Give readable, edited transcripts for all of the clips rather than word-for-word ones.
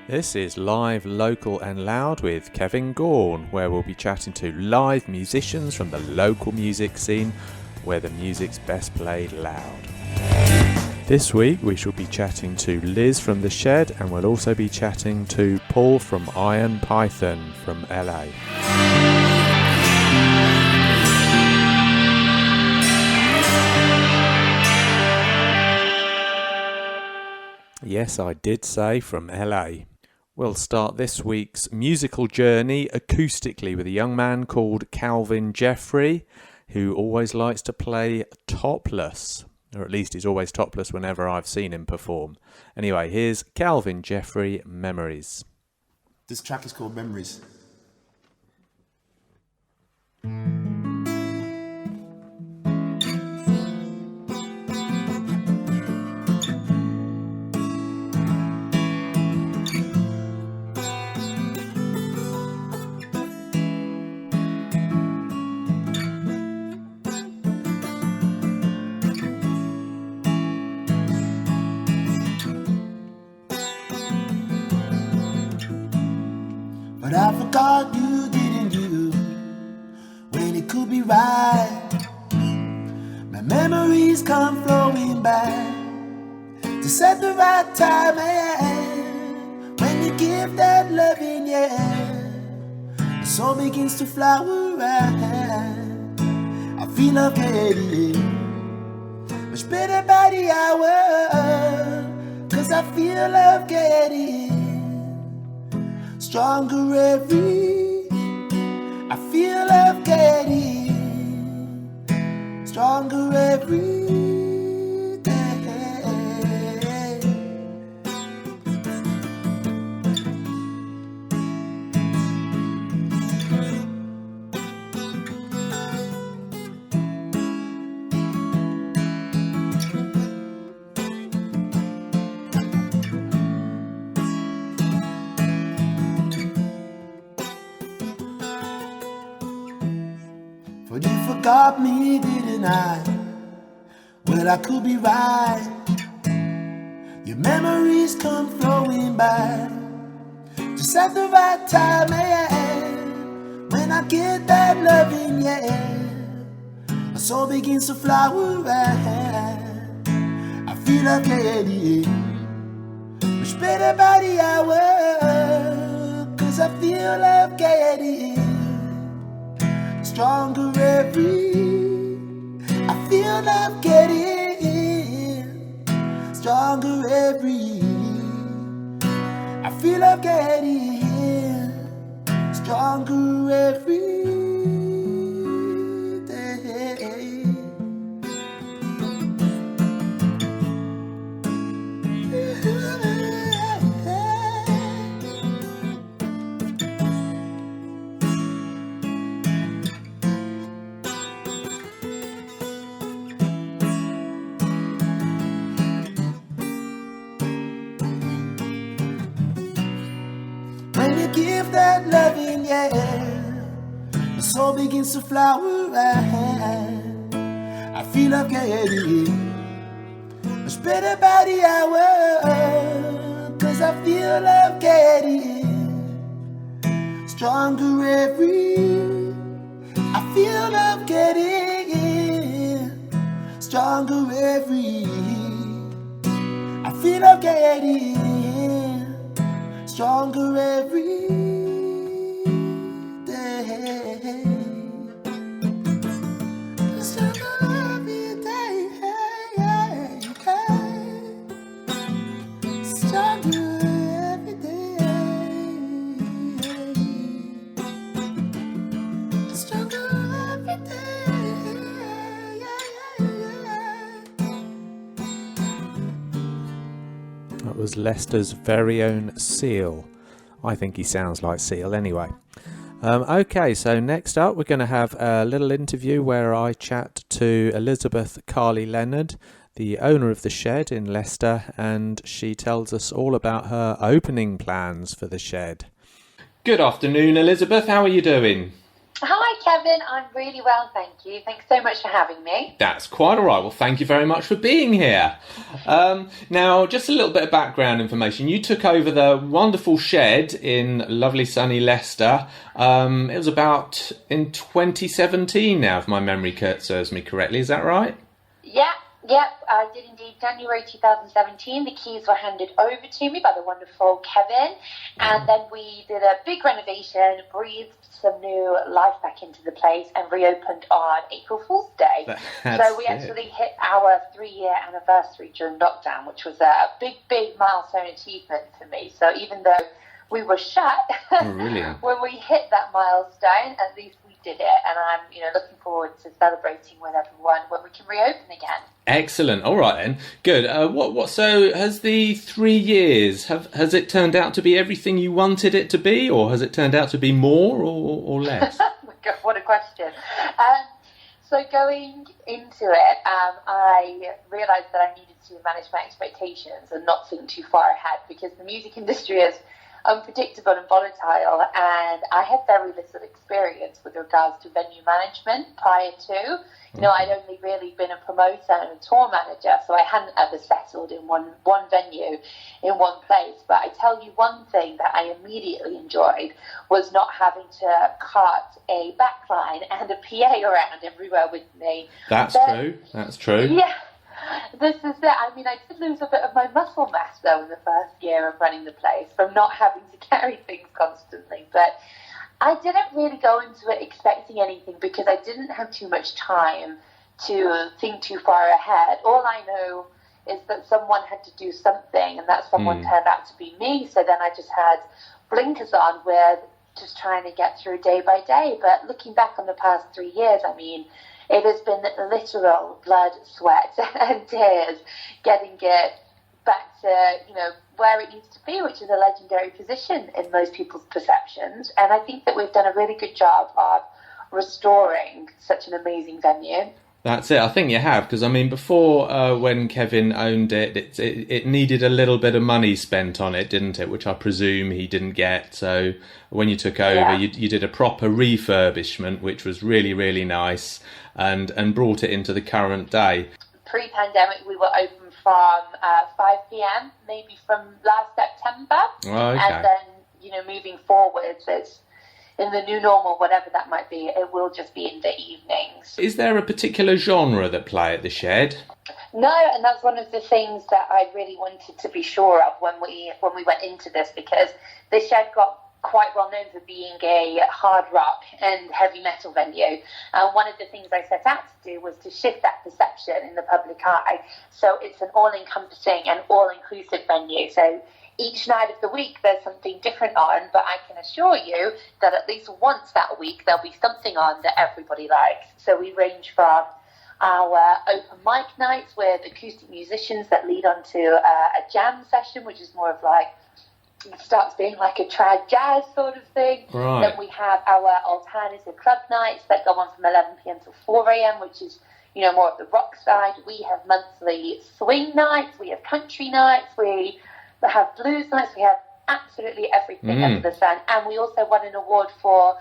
This is Live, Local and Loud with Kevin Gaughan, where we'll be chatting to live musicians from the local music scene, where the music's best played loud. This week we shall be chatting to Liz from The Shed, and we'll also be chatting to Paul from Iron Python from LA. Yes, I did say from LA. We'll start this week's musical journey acoustically with a young man called Calvin Jeffrey, who always likes to play topless, or at least he's always topless whenever I've seen him perform. Anyway, here's Calvin Jeffrey, Memories. This track is called Memories. But I forgot you didn't do when it could be right. My memories come flowing back to set the right time, and when you give that loving, the soul begins to flower right. I feel okay, much better by the hour, 'cause I feel love getting stronger I feel love getting stronger every day. But you forgot me, didn't I? Well, I could be right. Your memories come flowing back just at the right time, when I get that loving, my soul begins to flower right. I feel like lady, much better by the hour, 'cause I feel love getting stronger I feel love getting stronger I feel love getting stronger every day. Give that loving, the soul begins to flower right. I feel love getting much better by the hour, 'cause I feel love getting stronger I feel love getting stronger I feel love getting stronger every day. Stronger every day. Stronger every day. Stronger every day. That was Leicester's very own Seal. I think he sounds like Seal anyway. Okay, so next up we're going to have a little interview where I chat to Elisabeth Carley-Leonard, the owner of The Shed in Leicester, and she tells us all about her opening plans for The Shed. Good afternoon, Elisabeth. How are you doing? Hi, Kevin. I'm really well, thank you. Thanks so much for having me. That's quite all right. Well, thank you very much for being here. Now, just a little bit of background information. You took over the wonderful shed in lovely sunny Leicester. It was about in 2017 now, if my memory serves me correctly. Is that right? Yep, I did indeed. January 2017, the keys were handed over to me by the wonderful Kevin, and then we did a big renovation, breathed some new life back into the place, and reopened on April Fool's Day. So we actually hit our 3-year anniversary during lockdown, which was a big milestone achievement for me. So even though we were shut, when we hit that milestone, at least we did it, and I'm looking forward to celebrating with everyone when we can reopen again. Excellent. All right then. Good. So has the 3 years has it turned out to be everything you wanted it to be, or has it turned out to be more or less? What a question. So going into it, I realised that I needed to manage my expectations and not think too far ahead, because the music industry is unpredictable and volatile, and I had very little experience with regards to venue management prior to. I'd only really been a promoter and a tour manager, so I hadn't ever settled in one venue in one place. But I tell you, one thing that I immediately enjoyed was not having to cart a backline and a PA around everywhere with me. That's true. Yeah. This is it. I mean, I did lose a bit of my muscle mass, though, in the first year of running the place from not having to carry things constantly. But I didn't really go into it expecting anything, because I didn't have too much time to think too far ahead. All I know is that someone had to do something, and that someone turned out to be me. So then I just had blinkers on with just trying to get through day by day. But looking back on the past 3 years, I mean, it has been literal blood, sweat and tears getting it back to, where it needs to be, which is a legendary position in most people's perceptions. And I think that we've done a really good job of restoring such an amazing venue. That's it. I think you have, because I mean, before when Kevin owned it, it needed a little bit of money spent on it, didn't it? Which I presume he didn't get. So when you took over, you did a proper refurbishment, which was really, really nice, and brought it into the current day. Pre-pandemic, we were open from 5 p.m. maybe from last September, and then moving forwards, it's in the new normal, whatever that might be, it will just be in the evenings. Is there a particular genre that play at the Shed? No, and that's one of the things that I really wanted to be sure of when we went into this, because the Shed got quite well known for being a hard rock and heavy metal venue. And one of the things I set out to do was to shift that perception in the public eye. So it's an all-encompassing and all-inclusive venue. So each night of the week there's something different on, but I can assure you that at least once that week there'll be something on that everybody likes. So we range from our open mic nights with acoustic musicians that lead on to a jam session, which is more of like, it starts being like a trad jazz sort of thing. Right. Then we have our alternative club nights that go on from 11 p.m. till 4 a.m., which is, more of the rock side. We have monthly swing nights, we have country nights, we have blues nights, we have absolutely everything under the sun. And we also won an award for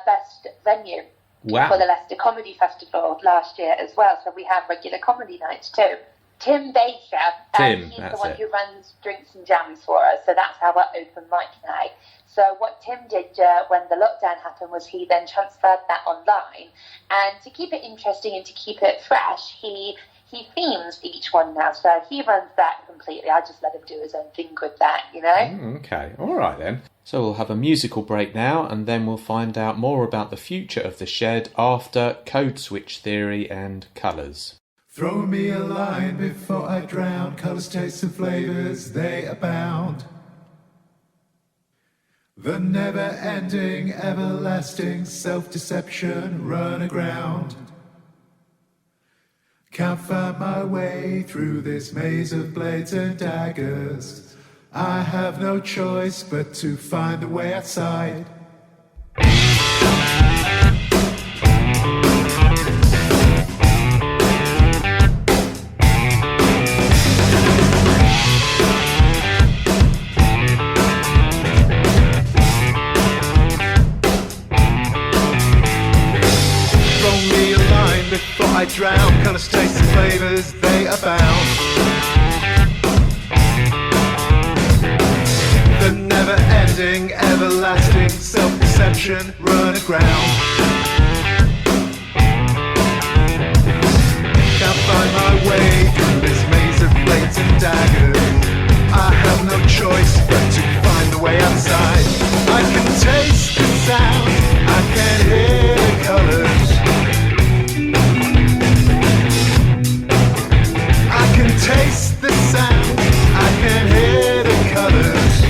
best venue for the Leicester Comedy Festival last year as well. So we have regular comedy nights too. Tim Baker, he's the one who runs drinks and jams for us, so that's our open mic night. So what Tim did when the lockdown happened was he then transferred that online, and to keep it interesting and to keep it fresh, he themes each one now, so he runs that completely. I just let him do his own thing with that, Okay, all right then. So we'll have a musical break now, and then we'll find out more about the future of the Shed after Code Switch Theory and Colours. Throw me a line before I drown. Colours, tastes and flavours, they abound. The never-ending, everlasting self-deception run aground. Can't find my way through this maze of blades and daggers. I have no choice but to find the way outside. comes round, colours, tastes and flavours, they abound. The never-ending, everlasting self-deception run aground. Can't find my way through this maze of blades and daggers. I have no choice but to find the way outside. I can taste the sound, I can hear the colours. I can taste the sound, I can hear the colours.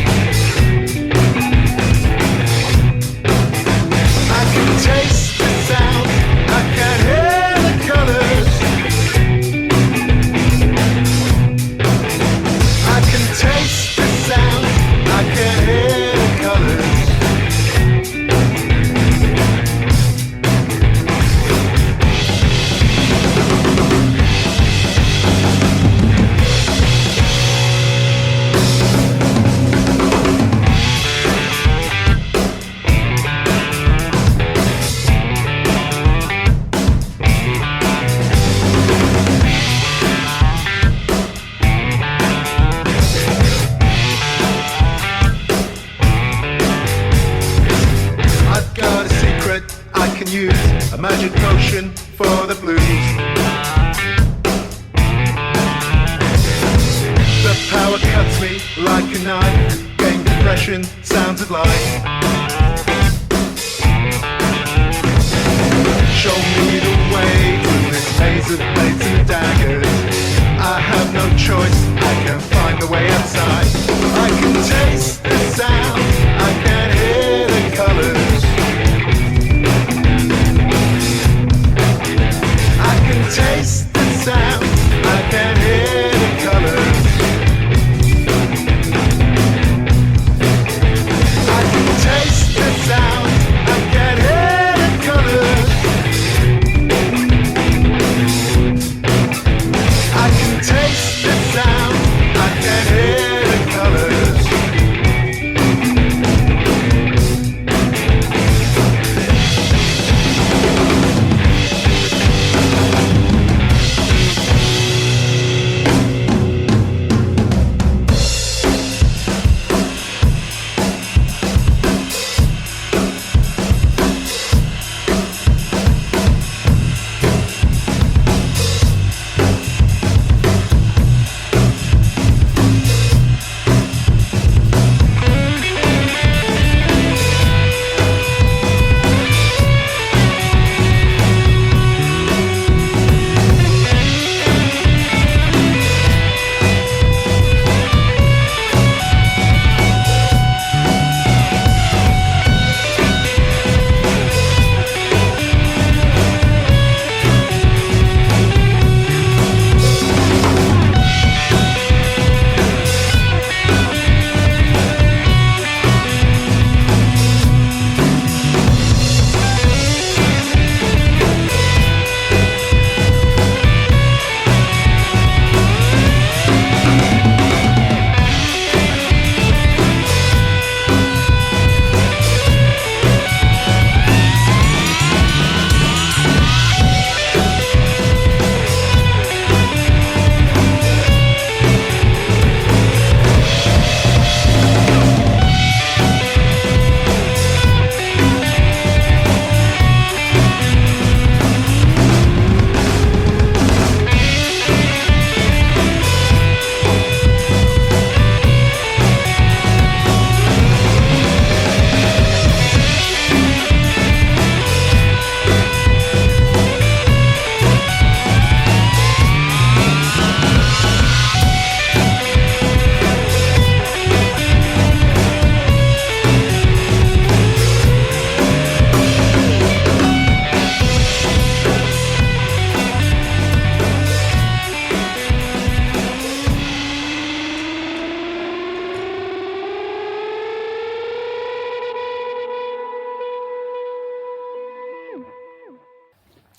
I can taste the sound, I can hear the colours. I can taste the sound, I can hear the colours. A magic potion for the blues. The power cuts me like a knife. Gain depression, sounds of life. Show me the way through this maze of blades and daggers. I have no choice, I can find the way outside. I can taste the sound, I can hear the colours. I can taste the sound, I can hear the colours. I can taste the sound, I can hear the colours. I can taste the sound, I can hear the colours.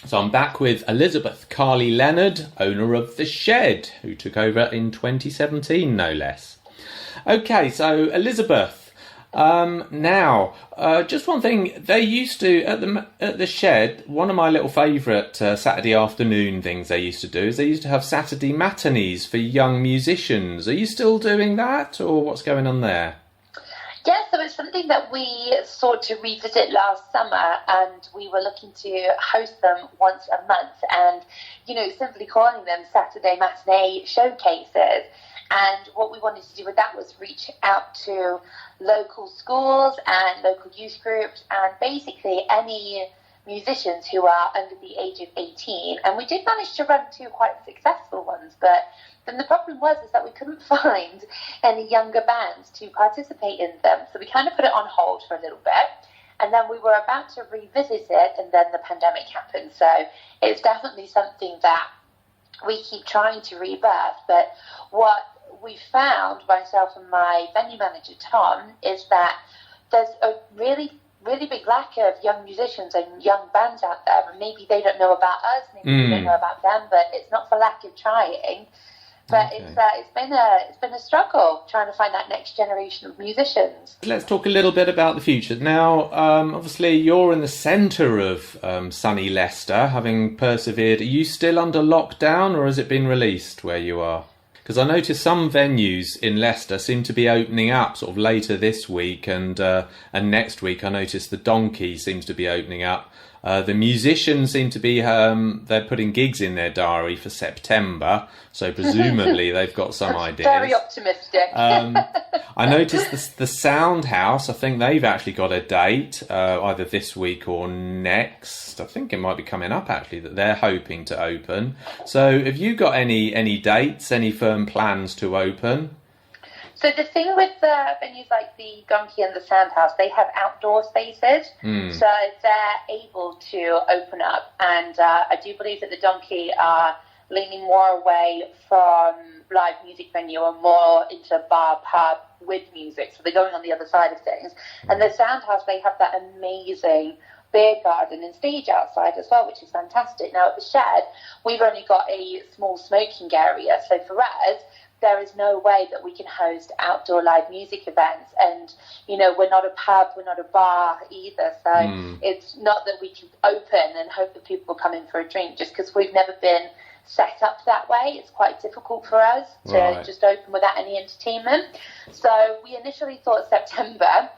So I'm back with Elisabeth Carley-Leonard, owner of The Shed, who took over in 2017, no less. Okay, so Elisabeth, Now, just one thing. They used to at the shed. One of my little favourite Saturday afternoon things they used to do is they used to have Saturday matinees for young musicians. Are you still doing that, or what's going on there? Yes, so it's something that we sought to revisit last summer, and we were looking to host them once a month, and simply calling them Saturday matinee showcases. And what we wanted to do with that was reach out to local schools and local youth groups and basically any musicians who are under the age of 18. And we did manage to run 2 quite successful ones, but then the problem was is that we couldn't find any younger bands to participate in them. So we kind of put it on hold for a little bit. And then we were about to revisit it, and then the pandemic happened. So it's definitely something that we keep trying to rebirth. But what we found, myself and my venue manager Tom, is that there's a really big lack of young musicians and young bands out there, and maybe they don't know about us, maybe we don't know about them, but it's not for lack of trying. But okay. It's been a struggle trying to find that next generation of musicians. Let's talk a little bit about the future now. Obviously, you're in the centre of sunny Leicester, having persevered. Are you still under lockdown, or has it been released where you are? Because I noticed some venues in Leicester seem to be opening up sort of later this week, and next week I noticed the Donkey seems to be opening up. The musicians seem to be they're putting gigs in their diary for September, so presumably they've got some ideas. Very optimistic. I noticed the Sound House. I think they've actually got a date, either this week or next. I think it might be coming up actually that they're hoping to open. So, have you got any dates, any firm plans to open? So the thing with the venues like the Donkey and the Sound House, they have outdoor spaces, so they're able to open up. And I do believe that the Donkey are leaning more away from live music venue and more into bar, pub with music. So they're going on the other side of things. And the Sound House, they have that amazing beer garden and stage outside as well, which is fantastic. Now at the shed, we've only got a small smoking area. So for us, there is no way that we can host outdoor live music events, and we're not a pub, we're not a bar either, so it's not that we can open and hope that people will come in for a drink, just because we've never been set up that way. It's quite difficult for us to just open without any entertainment. So we initially thought September.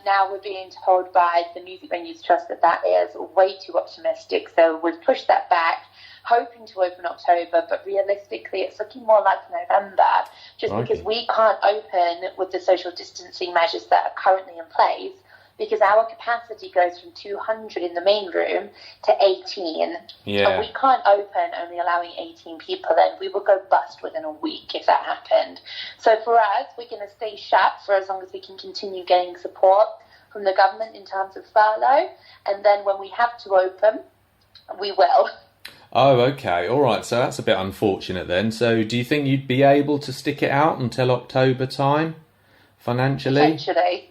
Now we're being told by the Music Venues Trust that is way too optimistic, so we've pushed that back, hoping to open October, but realistically it's looking more like November, just because we can't open with the social distancing measures that are currently in place, because our capacity goes from 200 in the main room to 18, and we can't open only allowing 18 people in. We will go bust within a week if that happened. So for us, we're going to stay shut for as long as we can continue getting support from the government in terms of furlough, and then when we have to open, we will. Oh, okay. All right. So that's a bit unfortunate then. So do you think you'd be able to stick it out until October time financially? Potentially.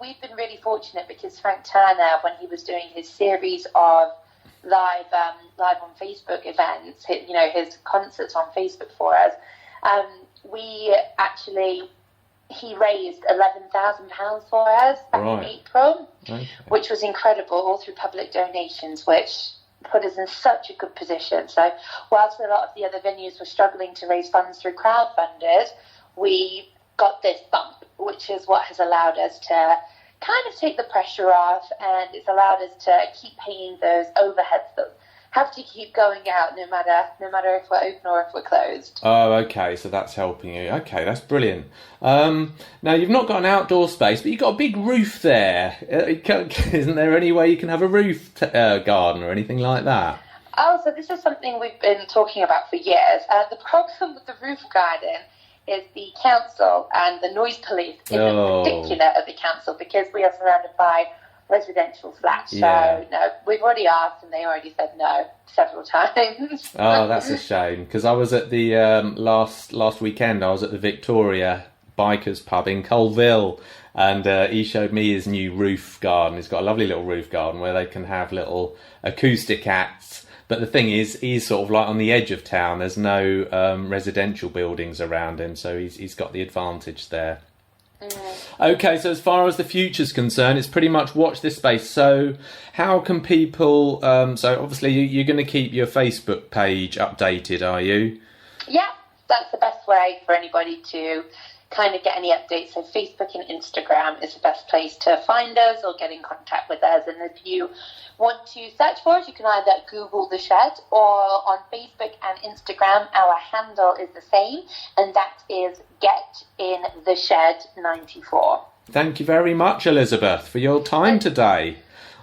We've been really fortunate because Frank Turner, when he was doing his series of live on Facebook events, his concerts on Facebook for us, he raised £11,000 for us back in April, which was incredible, all through public donations, which put us in such a good position. So whilst a lot of the other venues were struggling to raise funds through crowdfunders, we got this bump, which is what has allowed us to kind of take the pressure off, and it's allowed us to keep paying those overheads that have to keep going out no matter if we're open or if we're closed. Oh, okay, so that's helping you. Okay, that's brilliant. Now, you've not got an outdoor space, but you've got a big roof there. Isn't there any way you can have a roof garden or anything like that? Oh, so this is something we've been talking about for years. The problem with the roof garden is the council and the noise police isn't particular of the council, because we are surrounded by residential flats. So no, we've already asked and they already said no several times. Oh, that's a shame, because I was at the last weekend I was at the Victoria Bikers pub in Colville, and he showed me his new roof garden. He's got a lovely little roof garden where they can have little acoustic acts, but the thing is he's sort of like on the edge of town. There's no residential buildings around him, so he's got the advantage there. Okay, so as far as the future's concerned, it's pretty much watch this space. So how can people... so obviously you're going to keep your Facebook page updated, are you? Yeah, that's the best way for anybody to kind of get any updates. So Facebook and Instagram is the best place to find us or get in contact with us. And if you want to search for us, you can either Google The Shed, or on Facebook and Instagram, our handle is the same, and that is Get In The Shed 94. Thank you very much, Elisabeth, for your time today.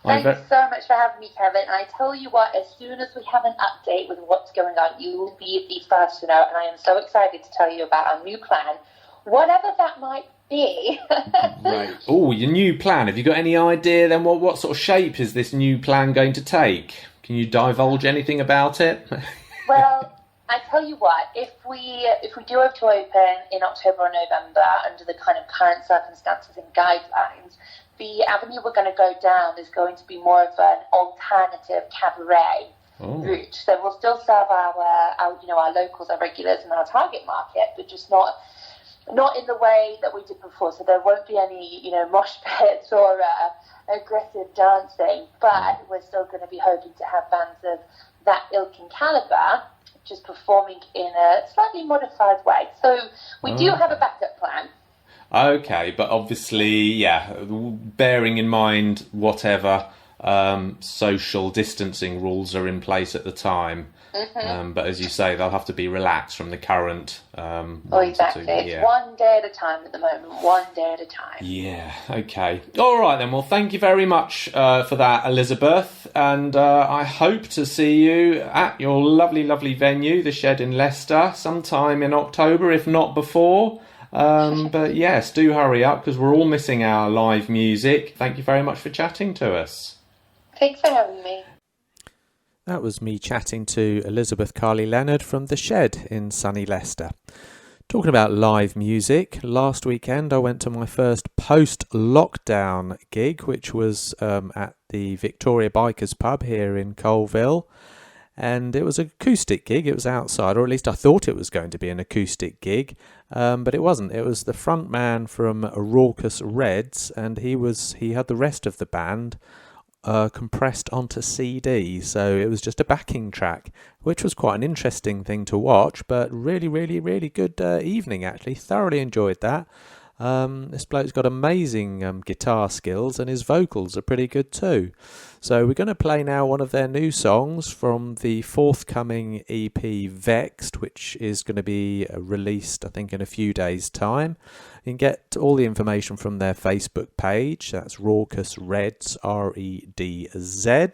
Thanks so much for having me, Kevin. And I tell you what, as soon as we have an update with what's going on, you will be the first to know. And I am so excited to tell you about our new plan, whatever that might be. Right. Oh, your new plan. Have you got any idea then what sort of shape is this new plan going to take? Can you divulge anything about it? Well, I tell you what, if we do have to open in October or November under the kind of current circumstances and guidelines, the avenue we're going to go down is going to be more of an alternative cabaret route. So we'll still serve our locals, our regulars, and our target market, but just not in the way that we did before. So there won't be any, mosh pits or aggressive dancing, but we're still going to be hoping to have bands of that ilk and caliber just performing in a slightly modified way. So we do have a backup plan. Okay, but obviously, bearing in mind whatever social distancing rules are in place at the time. Mm-hmm. But as you say, they'll have to be relaxed from the current. Exactly. It's one day at a time at the moment. One day at a time. Yeah. Okay. All right then. Well, thank you very much for that, Elisabeth, and I hope to see you at your lovely, lovely venue, The Shed in Leicester, sometime in October, if not before. But yes, do hurry up because we're all missing our live music. Thank you very much for chatting to us. Thanks for having me. That was me chatting to Elisabeth Carley-Leonard from The Shed in sunny Leicester. Talking about live music, last weekend I went to my first post-lockdown gig, which was at the Victoria Bikers pub here in Colville. And it was an acoustic gig. It was outside, or at least I thought it was going to be an acoustic gig, but it wasn't. It was the front man from Raucous Reds, and he had the rest of the band compressed onto CD, so it was just a backing track, which was quite an interesting thing to watch, but really, really, really good evening actually. Thoroughly enjoyed that. This bloke's got amazing guitar skills, and his vocals are pretty good too. So we're going to play now one of their new songs from the forthcoming EP Vexed, which is going to be released I think in a few days' time. You can get all the information from their Facebook page. That's Raucous Reds, REDZ.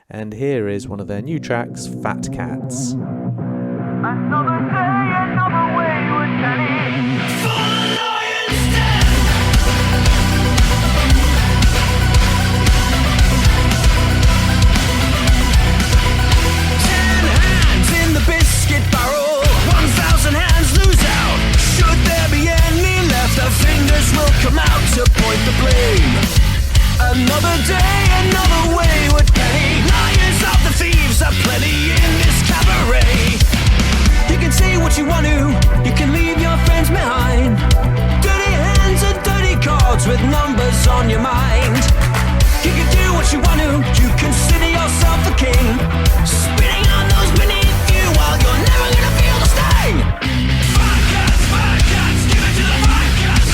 And here is one of their new tracks, Fat Cats. Another day, another wayward penny. For the lion's den. 10 hands in the biscuit barrel. 1,000 hands lose out. Should there be any left, the fingers will come out to point the blame. Another day, another wayward penny. Lions of the thieves are plenty in this cabaret. You can say what you want to, you can leave your friends behind. Dirty hands and dirty cards with numbers on your mind. You can do what you want to, you consider yourself the king. Spitting on those beneath you while you're never gonna feel the sting. Fat cats, give it to the fat cats.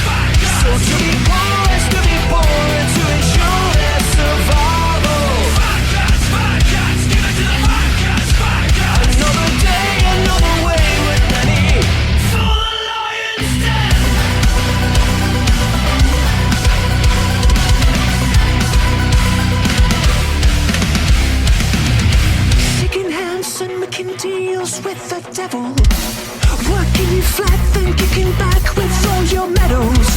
So to be poor is to be poor and to ensure their survival. Fat cats, give it to the fat cats. Another day, another wayward penny. For the lion's den. Shaking hands and making deals with the devil. Working you flat, then kicking back with all your medals.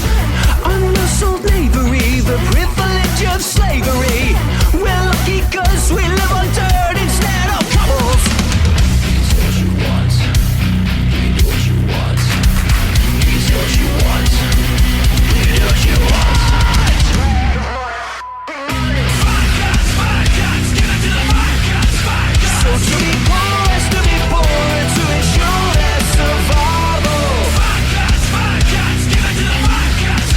Unmuscled knavery, the privilege of slavery. We're lucky cause we live on dirt instead of cobbles. You say what you want, you do what you want. You say what you want, you do what you want. Fat cats, give it to the fat cats. So to be poor is to be poor and to ensure their survival. Fat cats, give it to the fat cats.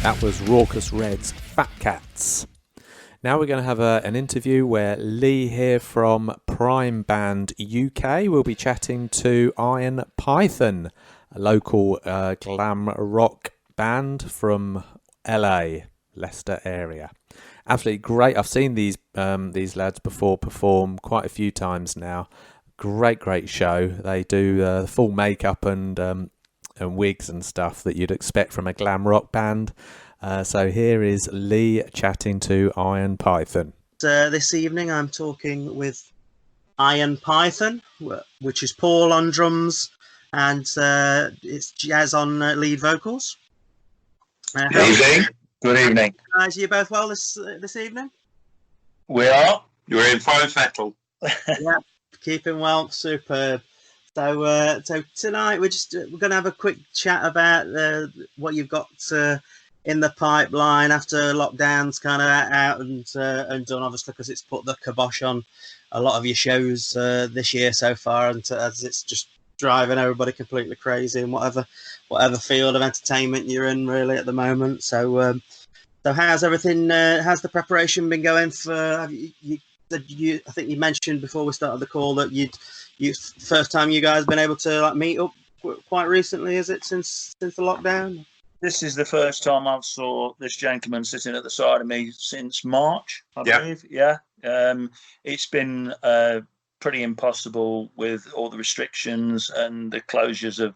That was Raucous Red's Fat Cats. Now we're going to have an interview where Lee here from Prime Band UK will be chatting to Iron Python, a local glam rock band from LA, Leicester area. Absolutely great. I've seen these lads before perform quite a few times now. Great show. They do full makeup and wigs and stuff that you'd expect from a glam rock band. So here is Lee chatting to Iron Python. This evening I'm talking with Iron Python, which is Paul on drums, and it's Jazz on lead vocals. Good evening. Good evening. Guys, are you both well this evening? We are. You're in fine fettle. Yeah, keeping well, superb. So tonight we're going to have a quick chat about what you've got in the pipeline after lockdown's kind of out and done, obviously, because it's put the kibosh on a lot of your shows this year so far, and as it's just driving everybody completely crazy in whatever field of entertainment you're in really at the moment. So how's everything? How's the preparation been going for? I think you mentioned before we started the call that you first time you guys been able to meet up quite recently. Is it since the lockdown? This is the first time I've saw this gentleman sitting at the side of me since March, I believe. Yeah. It's been pretty impossible with all the restrictions and the closures of.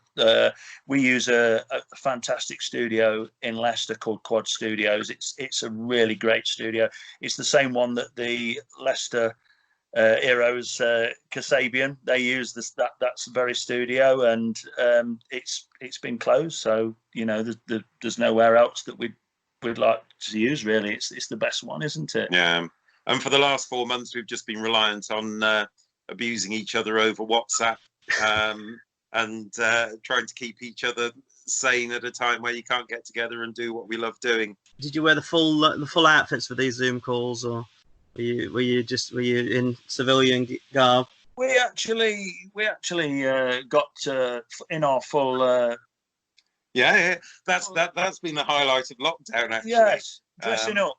We use a fantastic studio in Leicester called Quad Studios. It's a really great studio. It's the same one that the Leicester Heroes Kasabian, they use that's very studio, and it's been closed, so there's nowhere else that we'd like to use really. It's the best one, isn't it? Yeah, and for the last 4 months we've just been reliant on abusing each other over WhatsApp and trying to keep each other sane at a time where you can't get together and do what we love doing. Did you wear the full outfits for these Zoom calls, or were you in civilian garb? We actually got in our full. Yeah, that's been the highlight of lockdown. Actually, yes, dressing up.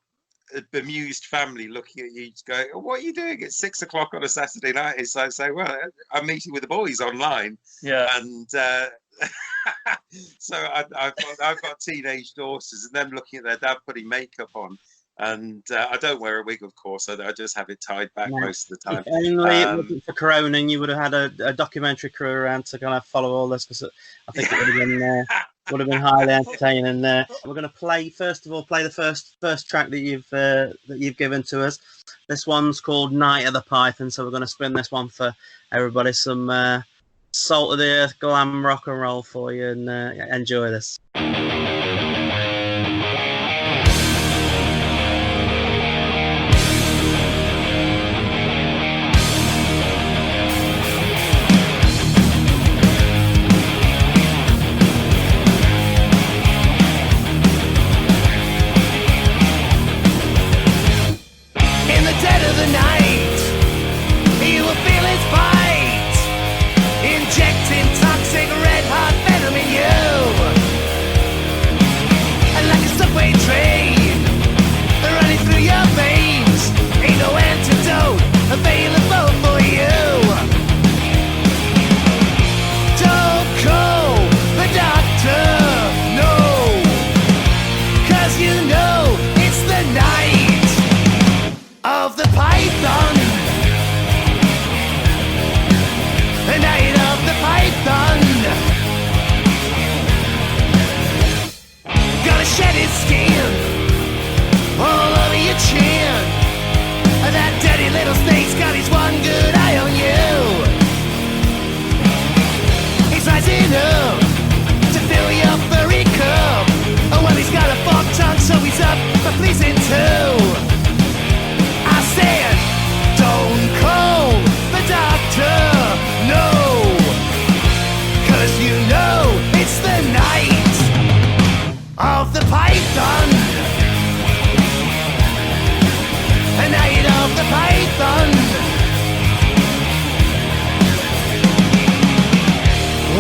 A bemused family looking at you, going, "What are you doing at 6 o'clock on a Saturday night?" It's like, "Say, well, I'm meeting with the boys online." Yeah, and so I've got teenage daughters, and them looking at their dad putting makeup on. And I don't wear a wig, of course, so I just have it tied back most of the time. If only it wasn't for Corona, and you would have had a documentary crew around to kind of follow all this, because I think it would have been highly entertaining. We're going to play the first track that you've given to us. This one's called Night of the Python, so we're going to spin this one for everybody, some salt of the earth glam rock and roll for you, and enjoy this.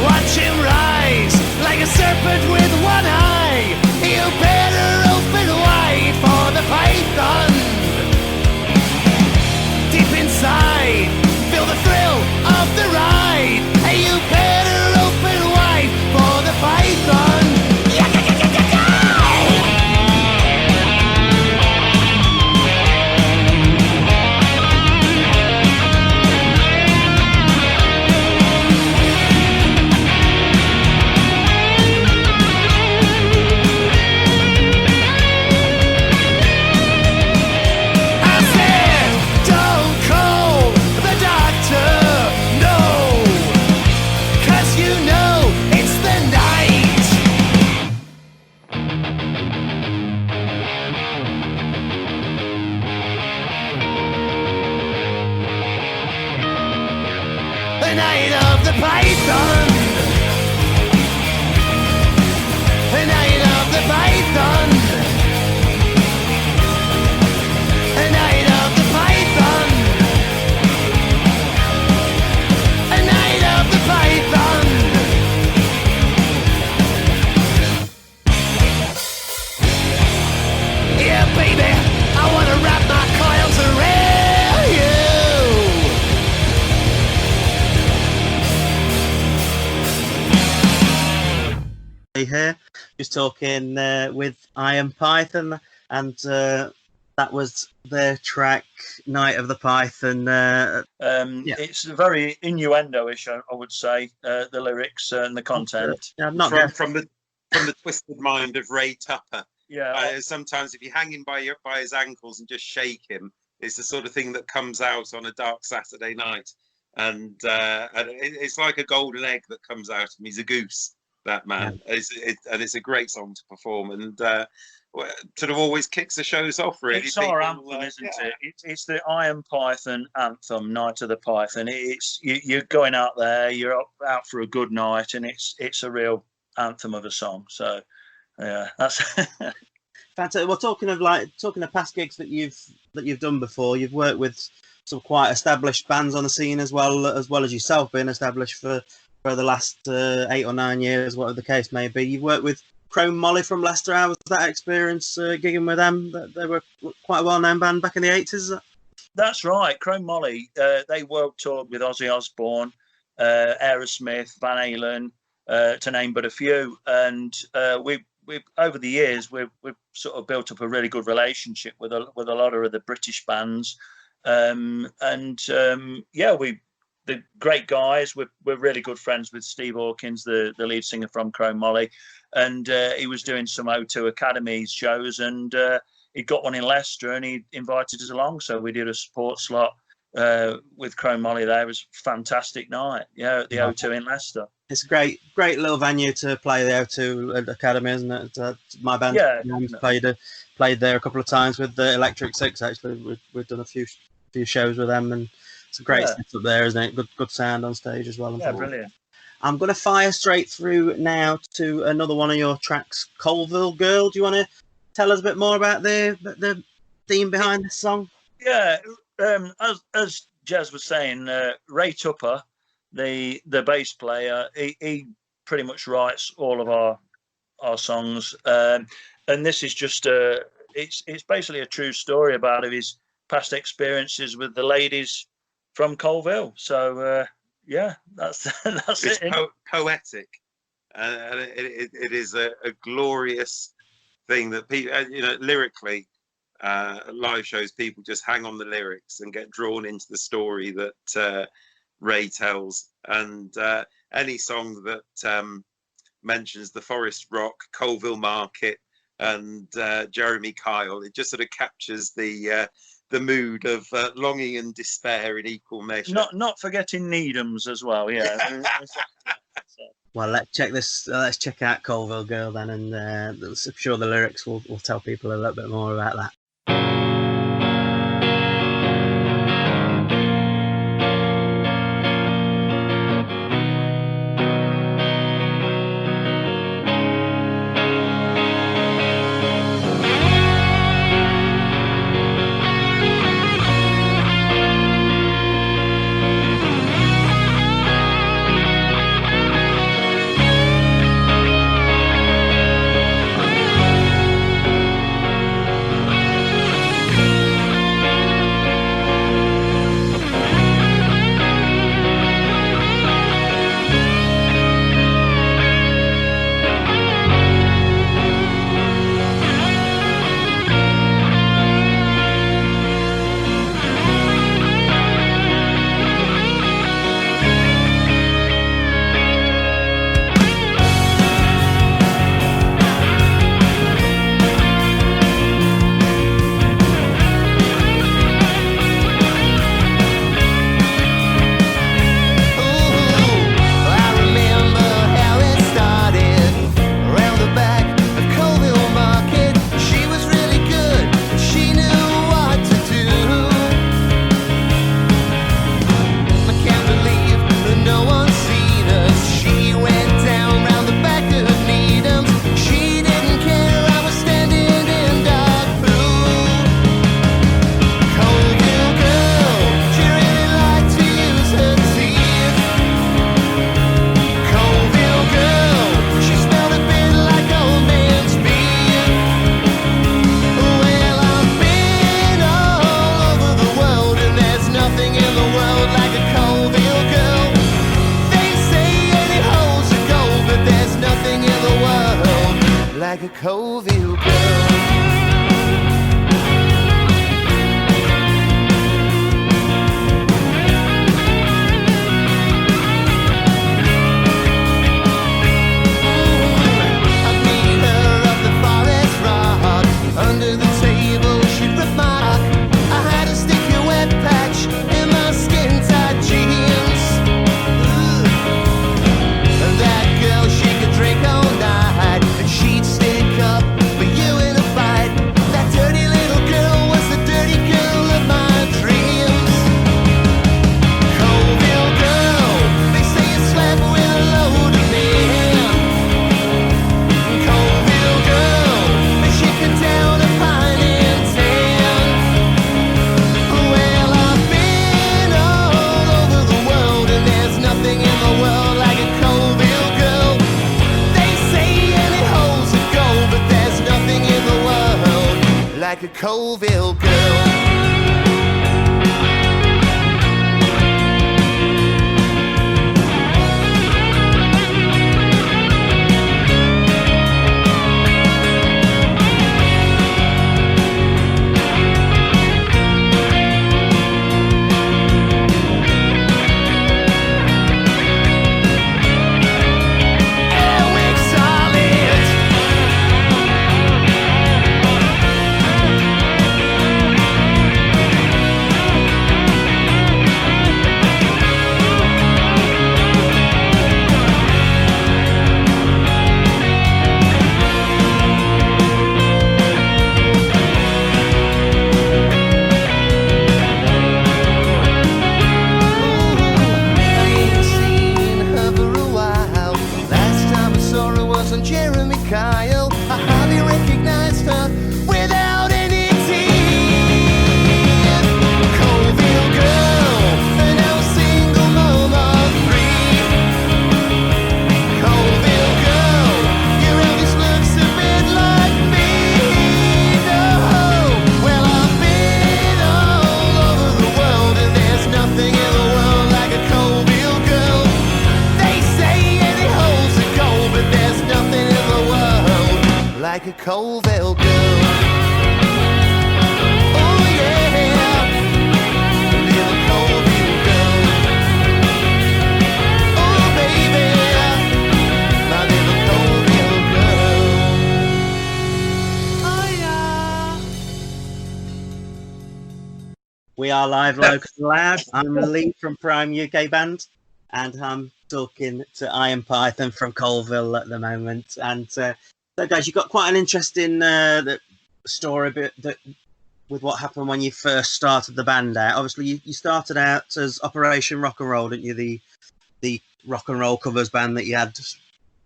Watch him rise like a serpent with one eye. You better here, just talking with Iron Python, and that was their track "Night of the Python." It's very innuendo-ish, I would say, the lyrics and the content. I'm not from the twisted mind of Ray Tupper. Yeah. Sometimes if you hang him by his ankles and just shake him, it's the sort of thing that comes out on a dark Saturday night, and it's like a golden egg that comes out of him. He's a goose, that man. Yeah. And it's a great song to perform, and sort of always kicks the shows off. Really, it's our anthem, isn't it? It's the Iron Python anthem, Night of the Python. It's you're going out there, you're out for a good night, and it's a real anthem of a song. So yeah, that's fantastic. Well, talking of past gigs that you've done before, you've worked with some quite established bands on the scene as well as yourself being established for the last 8 or 9 years, whatever the case may be. You've worked with Chrome Molly from Leicester. How was that experience gigging with them? They were quite a well-known band back in the 80s. That's right. Chrome Molly, they world toured with Ozzy Osbourne, Aerosmith, Van Halen, to name but a few. And we've over the years we've sort of built up a really good relationship with a lot of the British bands. The great guys. We're really good friends with Steve Hawkins, the lead singer from Chrome Molly, and he was doing some O2 Academies shows, and he got one in Leicester, and he invited us along. So we did a support slot with Chrome Molly there. It was a fantastic night, at the O2 in Leicester. It's a great little venue to play the O2 Academy, isn't it? My band played there a couple of times with the Electric Six. Actually, we've done a few shows with them, and it's a great setup there, isn't it? Good sound on stage as well. Yeah, brilliant. I'm going to fire straight through now to another one of your tracks, Colville Girl. Do you want to tell us a bit more about the theme behind this song? Yeah, as Jez was saying, Ray Tupper, the bass player, he pretty much writes all of our songs, and this is just it's basically a true story about his past experiences with the ladies from Colville. So that's it's it. Poetic, and it is a glorious thing that people, lyrically, live shows, people just hang on the lyrics and get drawn into the story that Ray tells. And any song that mentions the Forest Rock, Colville Market, and Jeremy Kyle, it just sort of captures the mood of longing and despair in equal measure. Not forgetting Needham's as well. Yeah. Well, let's check out Colville Girl then, and I'm sure the lyrics will tell people a little bit more about that. like a Colville Girl. Under the table she'd remark, I had a sticky wet patch in my skin-tight jeans. And that girl, she could drink all night, and she'd stick up for you in a fight. That dirty little girl was the dirty girl of my dreams. Colville Girl, they say you slept with a load of men. Colville Girl, and she could tell like a Colville Girl. Like a Colville Girl. Oh yeah, little Colville Girl. Oh baby, my little Colville Girl. Oh yeah. We are live, local, and loud. I'm Lee from Prime UK Band, and I'm talking to Iron Python from Colville at the moment. And so, guys, you've got quite an interesting story with what happened when you first started the band out. Obviously, you started out as Operation Rock and Roll, didn't you? The rock and roll covers band that you had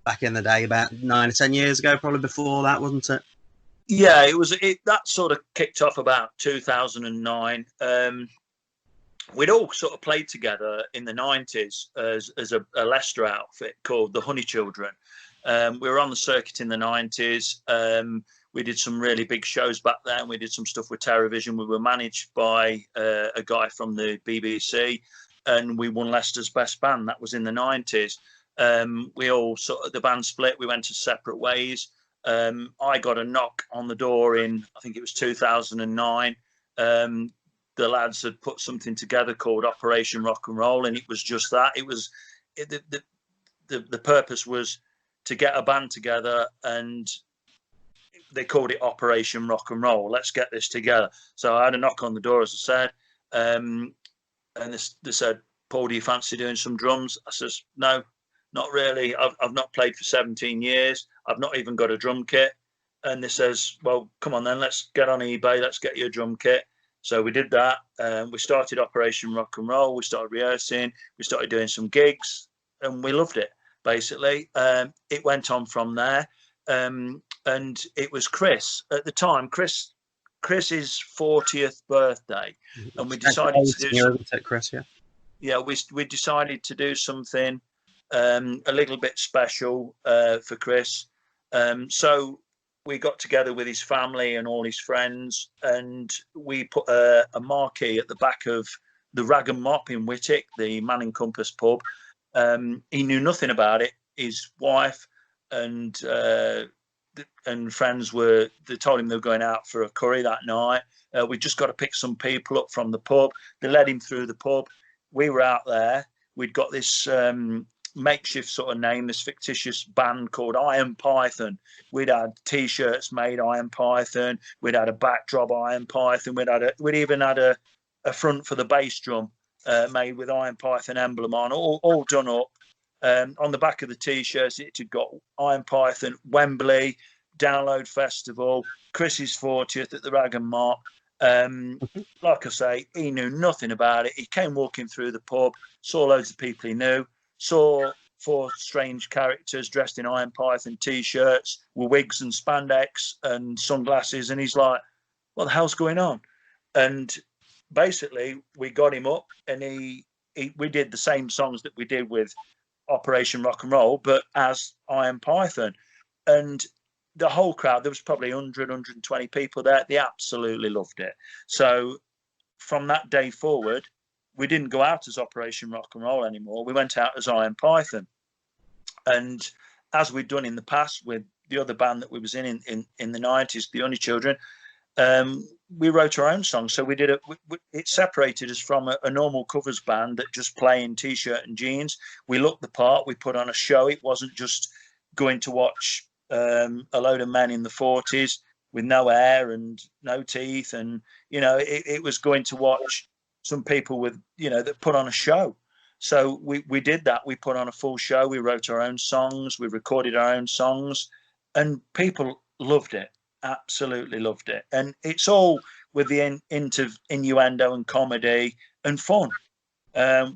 back in the day, about 9 or 10 years ago, probably before that, wasn't it? Yeah, that sort of kicked off about 2009. We'd all sort of played together in the 90s as a Leicester outfit called the Honey Children. We were on the circuit in the 90s. We did some really big shows back then. We did some stuff with Terrorvision. We were managed by a guy from the BBC, and we won Leicester's Best Band. That was in the 90s. We all the band split. We went to separate ways. I got a knock on the door in, I think it was 2009. The lads had put something together called Operation Rock and Roll, and it was just that. It was the purpose was to get a band together, and they called it Operation Rock and Roll. Let's get this together. So I had a knock on the door, as I said, and they said, "Paul, do you fancy doing some drums?" I says, "No, not really. I've not played for 17 years. I've not even got a drum kit." And they says, "Well, come on then, let's get on eBay. Let's get you a drum kit." So we did that. We started Operation Rock and Roll. We started rehearsing. We started doing some gigs, and we loved it. Basically, it went on from there, and it was Chris at the time. Chris's 40th birthday, and we decided to do Chris, we decided to do something a little bit special for Chris. So we got together with his family and all his friends, and we put a marquee at the back of the Rag and Mop in Whittick, the Man and Compass pub. He knew nothing about it. His wife and and friends they told him they were going out for a curry that night. We just got to pick some people up from the pub. They led him through the pub. We were out there. We'd got this makeshift sort of name, this fictitious band called Iron Python. We'd had T-shirts made Iron Python. We'd had a backdrop Iron Python. We'd even had a front for the bass drum made with Iron Python emblem on, all done up. On the back of the T-shirts, it had got Iron Python, Wembley, Download Festival, Chris's 40th at the Rag and Mop. Like I say, he knew nothing about it. He came walking through the pub, saw loads of people he knew, saw 4 strange characters dressed in Iron Python T-shirts with wigs and spandex and sunglasses, and he's like, what the hell's going on? And basically, we got him up, and we did the same songs that we did with Operation Rock and Roll, but as Iron Python. And the whole crowd, there was probably 100, 120 people there. They absolutely loved it. So from that day forward, we didn't go out as Operation Rock and Roll anymore. We went out as Iron Python. And as we'd done in the past with the other band that we was in the 90s, the Only Children, we wrote our own songs. So we did it separated us from a normal covers band that just play in T-shirt and jeans. We looked the part. We put on a show. It wasn't just going to watch a load of men in the 40s with no hair and no teeth, and it was going to watch some people with that put on a show. So we did that. We put on a full show. We wrote our own songs. We recorded our own songs, and people loved it. Absolutely loved it. And it's all with the innuendo and comedy and fun.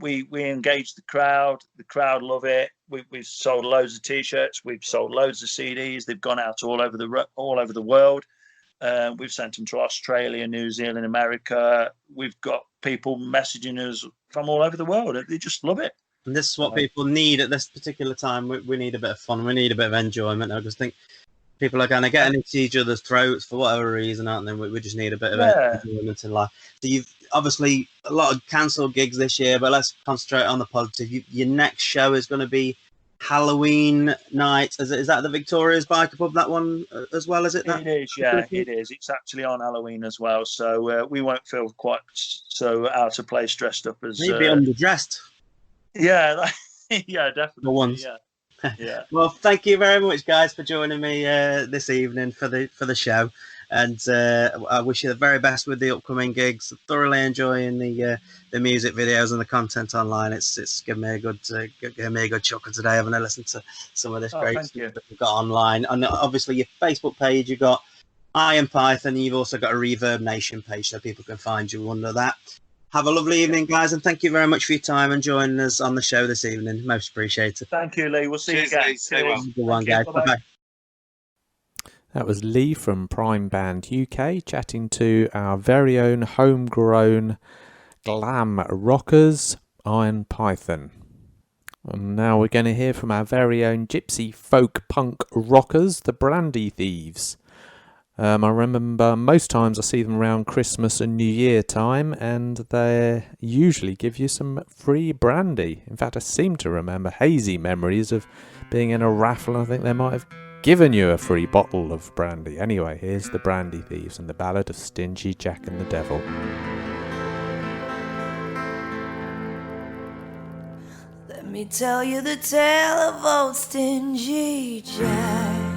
We engaged the crowd. The crowd love it. We've sold loads of T-shirts. We've sold loads of CDs. They've gone out all over the world. We've sent them to Australia, New Zealand, America. We've got people messaging us from all over the world. They just love it. And this is what people need at this particular time. We need a bit of fun. We need a bit of enjoyment. I just think people are kind of getting into each other's throats for whatever reason, aren't they? We just need a bit of enjoyment in life. So you've obviously a lot of cancelled gigs this year, but let's concentrate on the positive. Your next show is going to be Halloween night. Is that the Victoria's Biker Pub, that one as well? Is it? It is, yeah, it is. It's actually on Halloween as well, so we won't feel quite so out of place dressed up as. Maybe underdressed. Yeah, yeah, definitely. The ones. Yeah. Yeah. Well, thank you very much, guys, for joining me this evening for the show, and I wish you the very best with the upcoming gigs. Thoroughly enjoying the music videos and the content online. It's given me a good chuckle today, having a listen to some of this great stuff that we've got online. And obviously your Facebook page, you've got Iron Python, and you've also got a Reverb Nation page, so people can find you under that. Have a lovely evening, guys, and thank you very much for your time and joining us on the show this evening. Most appreciated. Thank you, Lee. We'll see you again. Good one, guys. Bye-bye. That was Lee from Prime Band UK chatting to our very own homegrown glam rockers, Iron Python. And now we're going to hear from our very own gypsy folk punk rockers, the Brandy Thieves. I remember most times I see them around Christmas and New Year time, and they usually give you some free brandy. In fact, I seem to remember hazy memories of being in a raffle. I think they might have given you a free bottle of brandy. Anyway, here's the Brandy Thieves and the Ballad of Stingy Jack and the Devil. Let me tell you the tale of old Stingy Jack.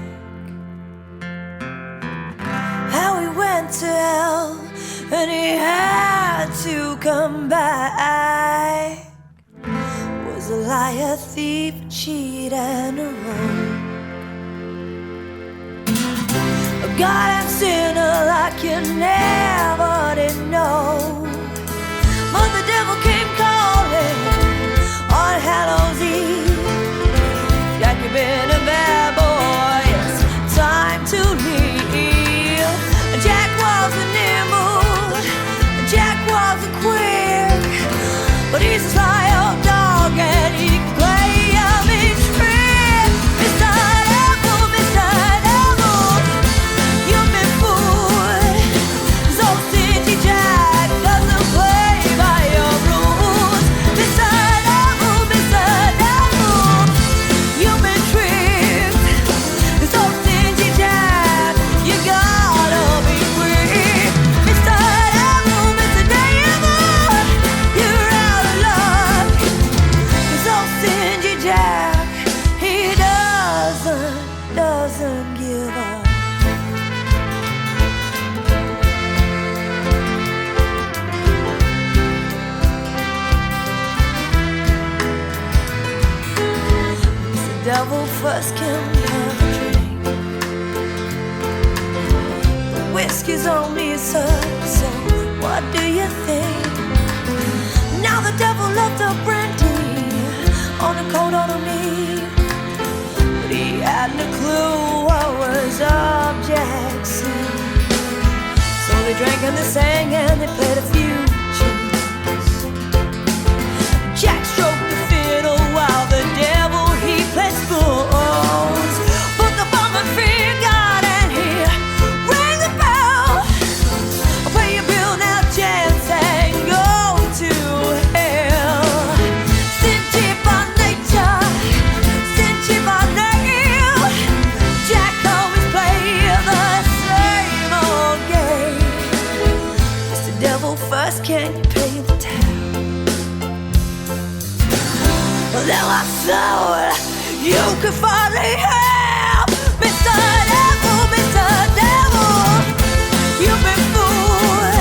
How he went to hell and he had to come back. Was a liar, thief, cheat and a rogue. A goddamn sinner like you never did know. But the devil came calling on Hallows Eve. Jack, you've been a bad boy, it's time to leave. Jack was a nimble, Jack was a quick, but he's a sly old dog and he can play a mean trick. Mr. Devil, you've been fooled. devil first can have a drink. The whiskey's only a serve, so what do you think? Now the devil left a brandy on a cold autumn eve, but he had no clue what was up Jack's sleeve. So they drank and they sang and they played a few tunes. Jack stroked the fiddle while the devil he played spoons. Put the bomb and figured and he rang the bell. I'll pay your bill now, chance, and go to hell. Stingy by nature, stingy by name. Jack always played the same old game. Mr. Devil first, can you pay the tab? Well, now I thought you could finally help, Mr. Devil, Mr. Devil. You've been fooled,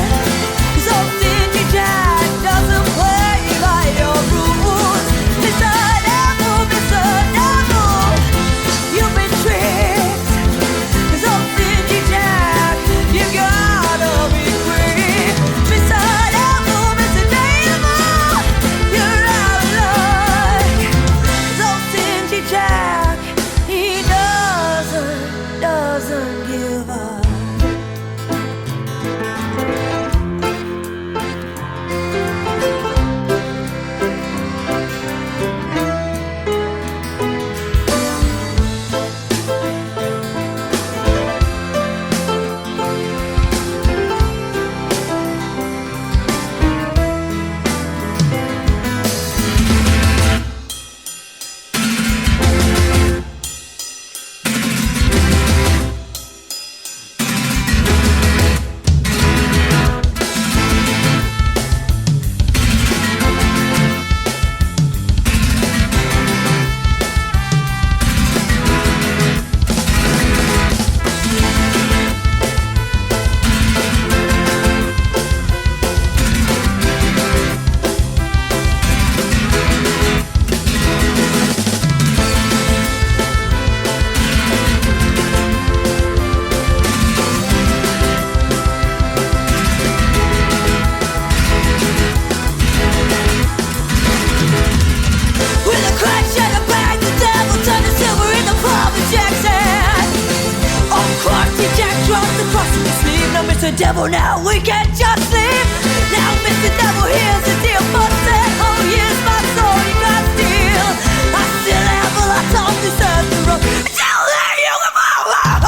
'cause old Stingy Jack doesn't play by your rules. Mr. Devil, Mr. Devil, you've been tricked, 'cause old Stingy Jack, you gotta be quick. Mr. Devil, Mr. Devil, you're out of luck, 'cause old Stingy Jack, he doesn't give up. With a crash and a bang, the devil turned to silver in the palm of Jack's hand. Oh, crusty Jack dropped the cross in his sleeve. Now, Mr. Devil, now we can just leave. Now, Mr. Devil, here's the deal. But said, oh, here's my soul, you got steal. I still have a lot on this earth to run. Until then, you can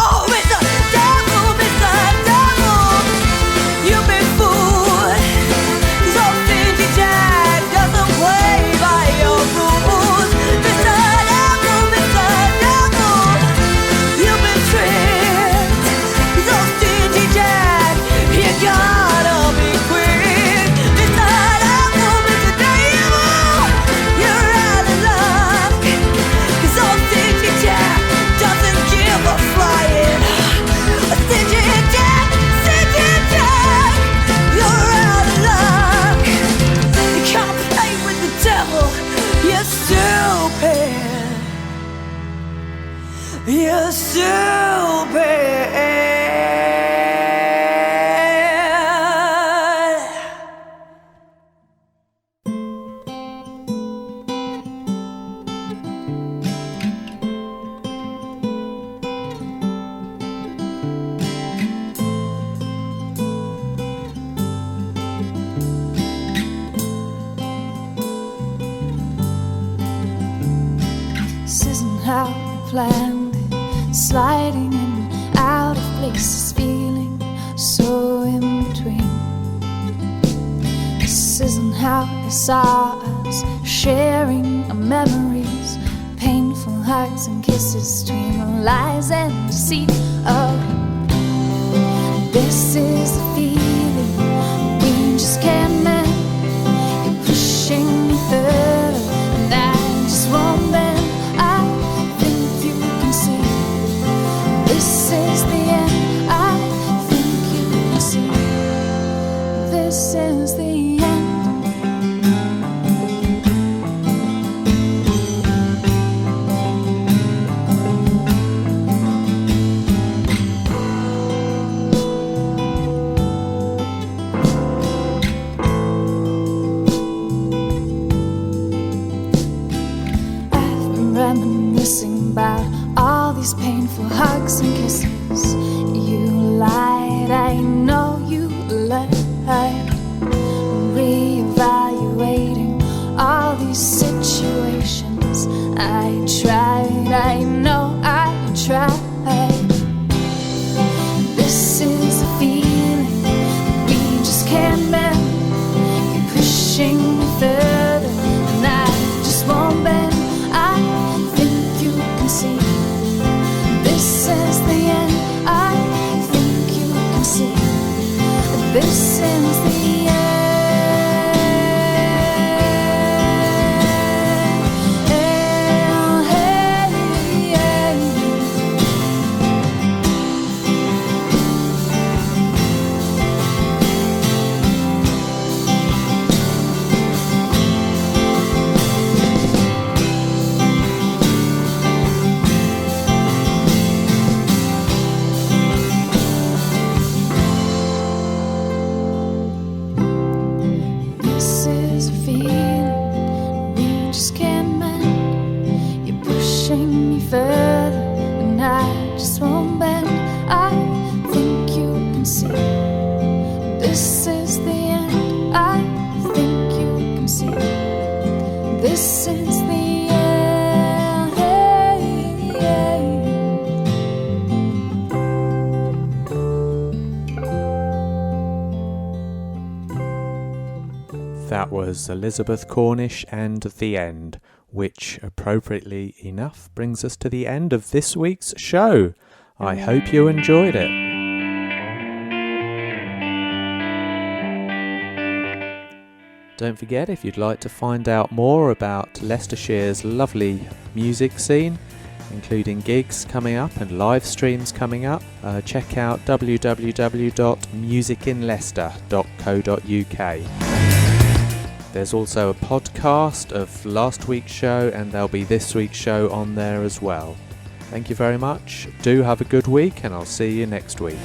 oh, Mr. Devil, Mr. Devil, you've been fooled, 'cause old Stingy Jack doesn't play by your rules. Mr. Devil, Mr. Devil, you've been tricked, 'cause old Stingy Jack, you gotta be quick. Mr. Devil, Mr. Devil, you're out of luck, 'cause old Stingy Jack doesn't give a flying. Stingy Jack, you're out of luck. You can't play with the devil, you're stupid. You're stupid. This isn't how we planned it. Sliding in and out of places, feeling so in between. This isn't how they saw us, sharing our memories, painful hugs and kisses, between the lies and deceit of. This is the feeling we just can't mend. You're pushing me further, and I just won't bend. I think you can see this is the end. I think you can see this is the end. these painful hugs and kisses. You lied, I know you lied. Reevaluating all these situations. I tried, I know I tried. This is a feeling that we just can't mend. You're pushing me further and I just won't bend. I think you can see this is the end. I think you can see this is the end. That was Elizabeth Cornish and The End, which, appropriately enough, brings us to the end of this week's show. I hope you enjoyed it. Don't forget, if you'd like to find out more about Leicestershire's lovely music scene, including gigs coming up and live streams coming up, check out www.musicinleicester.co.uk. There's also a podcast of last week's show, and there'll be this week's show on there as well. Thank you very much. Do have a good week, and I'll see you next week.